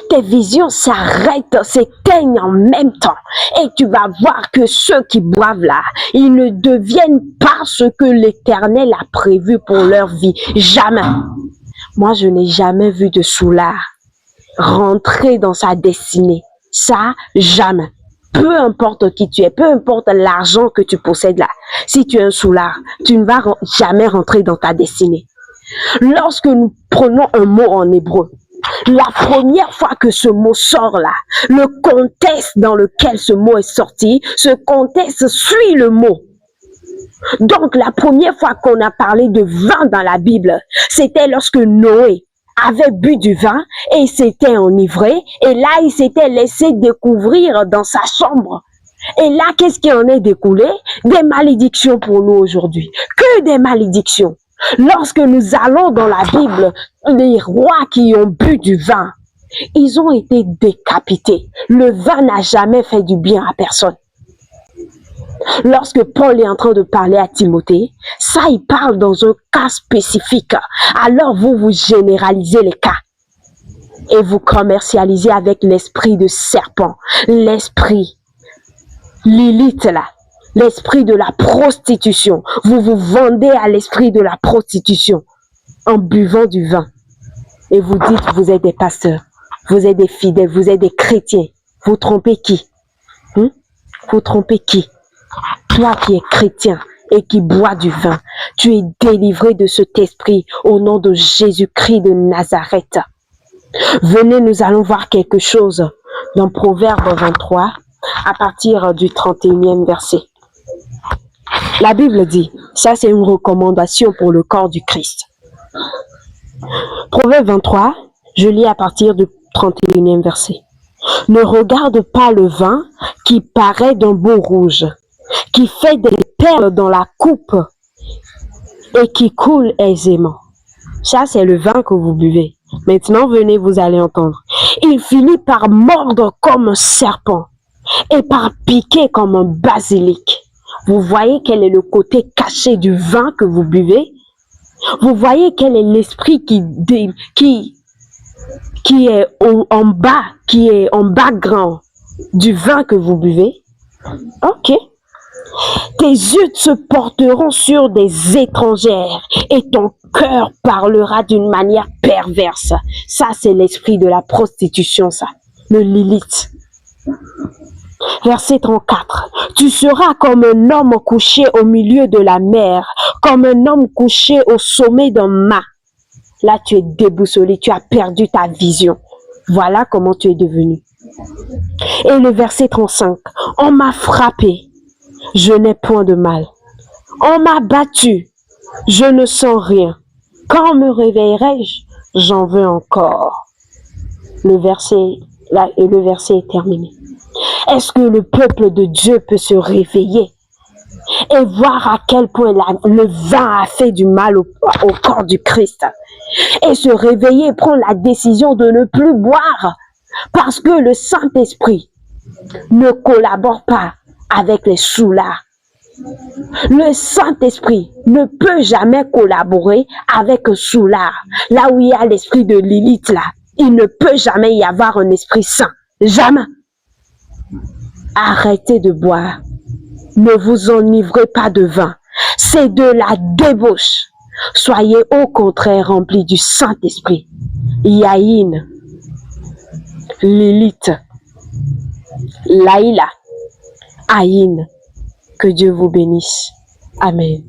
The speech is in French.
tes visions s'arrêtent, s'éteignent en même temps. Et tu vas voir que ceux qui boivent là, ils ne deviennent pas ce que l'Éternel a prévu pour leur vie. Jamais. Moi, je n'ai jamais vu de soulard rentrer dans sa destinée. Ça, jamais. Peu importe qui tu es, peu importe l'argent que tu possèdes là, si tu es un soulard, tu ne vas jamais rentrer dans ta destinée. Lorsque nous prenons un mot en hébreu, la première fois que ce mot sort là, le contexte dans lequel ce mot est sorti, ce contexte suit le mot. Donc la première fois qu'on a parlé de vin dans la Bible, c'était lorsque Noé avait bu du vin et il s'était enivré et là il s'était laissé découvrir dans sa chambre. Et là, qu'est-ce qui en est découlé? Des malédictions pour nous aujourd'hui. Que des malédictions. Lorsque nous allons dans la Bible, les rois qui ont bu du vin, ils ont été décapités. Le vin n'a jamais fait du bien à personne. Lorsque Paul est en train de parler à Timothée, ça, il parle dans un cas spécifique. Alors, vous généralisez les cas. Et vous commercialisez avec l'esprit de serpent, l'esprit Lilith là, l'esprit de la prostitution. Vous vous vendez à l'esprit de la prostitution en buvant du vin. Et vous dites, vous êtes des pasteurs, vous êtes des fidèles, vous êtes des chrétiens. Vous trompez qui? Vous trompez qui? Toi qui es chrétien et qui bois du vin, tu es délivré de cet esprit au nom de Jésus-Christ de Nazareth. Venez, nous allons voir quelque chose dans Proverbe 23 à partir du 31e verset. La Bible dit, ça c'est une recommandation pour le corps du Christ. Proverbe 23, je lis à partir du 31e verset. Ne regarde pas le vin qui paraît d'un beau rouge, qui fait des perles dans la coupe et qui coule aisément. Ça, c'est le vin que vous buvez. Maintenant, venez, vous allez entendre. Il finit par mordre comme un serpent et par piquer comme un basilic. Vous voyez quel est le côté caché du vin que vous buvez? Vous voyez quel est l'esprit qui est en bas, qui est en background du vin que vous buvez? Ok. Tes yeux se porteront sur des étrangères et ton cœur parlera d'une manière perverse. Ça, c'est l'esprit de la prostitution, ça. Le Lilith. Verset 34. Tu seras comme un homme couché au milieu de la mer, comme un homme couché au sommet d'un mât. Là, tu es déboussolé, tu as perdu ta vision. Voilà comment tu es devenu. Et le verset 35. On m'a frappé, je n'ai point de mal. On m'a battu, je ne sens rien. Quand me réveillerai-je? J'en veux encore. Le verset est terminé. Est-ce que le peuple de Dieu peut se réveiller et voir à quel point le vin a fait du mal au corps du Christ et se réveiller et prendre la décision de ne plus boire parce que le Saint-Esprit ne collabore pas avec les soulards. Le Saint-Esprit ne peut jamais collaborer avec un soulard. Là où il y a l'esprit de Lilith, là, il ne peut jamais y avoir un esprit saint. Jamais. Arrêtez de boire. Ne vous enivrez pas de vin. C'est de la débauche. Soyez au contraire remplis du Saint-Esprit. Yaïn, Lilith, Laïla, Aïn. Que Dieu vous bénisse. Amen.